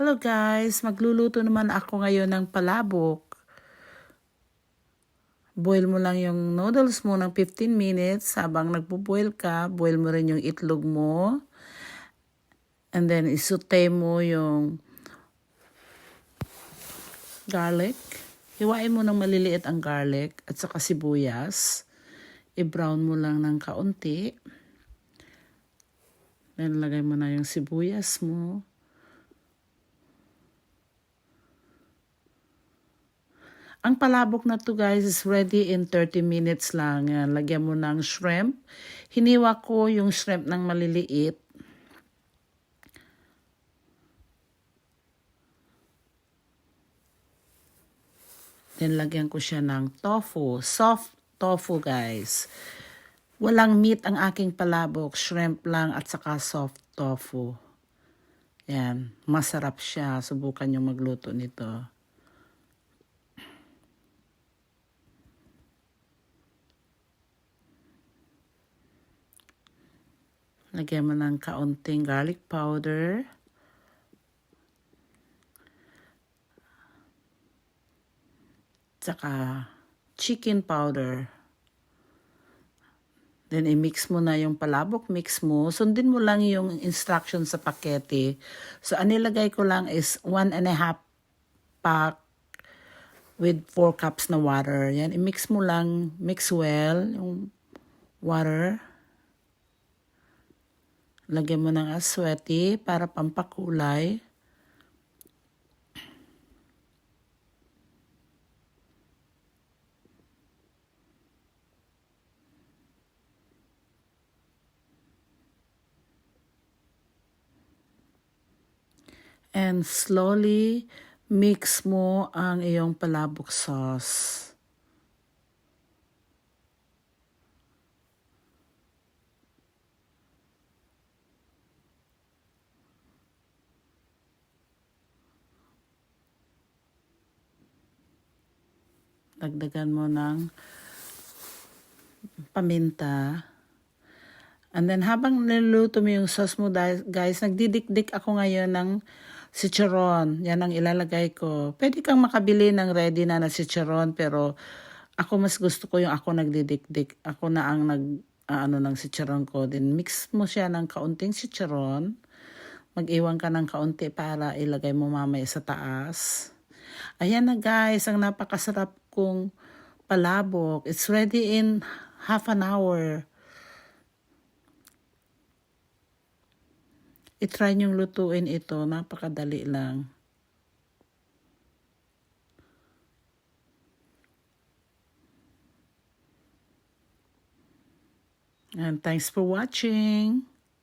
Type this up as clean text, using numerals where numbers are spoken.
Hello guys, magluluto naman ako ngayon ng palabok. Boil mo lang yung noodles mo ng 15 minutes. Habang nagpo-boil ka, boil mo rin yung itlog mo. And then isute mo yung garlic. Hiwain mo ng maliliit ang garlic at saka sibuyas. I-brown mo lang ng kaunti. Then lagay mo na yung sibuyas mo. Ang palabok na to guys is ready in 30 minutes lang. Yan. Lagyan mo ng shrimp. Hiniwa ko yung shrimp ng maliliit. Then lagyan ko siya ng tofu. Soft tofu guys. Walang meat ang aking palabok. Shrimp lang at saka soft tofu. Yan. Masarap siya. Subukan nyo magluto nito. Lagyan mo ng kaunting garlic powder. Tsaka chicken powder. Then i-mix mo na yung palabok mix mo. Sundin mo lang yung instruction sa pakete. So ang nilagay ko lang is 1.5 pack with 4 cups na water. Yan, i-mix mo lang, mix well yung water. Lagyan mo ng asweti para pampakulay. And slowly mix mo ang iyong palabok sauce. Dagdagan mo ng paminta. And then habang niluluto mo yung sauce mo guys, nagdidikdik ako ngayon ng chicharon. Yan ang ilalagay ko. Pwede kang makabili ng ready na chicharon pero ako mas gusto ko yung ako nagdidikdik. Ako na ang ng chicharon ko. Then mix mo siya ng kaunting chicharon. Mag-iwan ka ng kaunti para ilagay mo mamaya sa taas. Ayan na guys, ang napakasarap kong palabok. It's ready in half an hour. I-try nyong lutuin ito. Napakadali lang. And thanks for watching.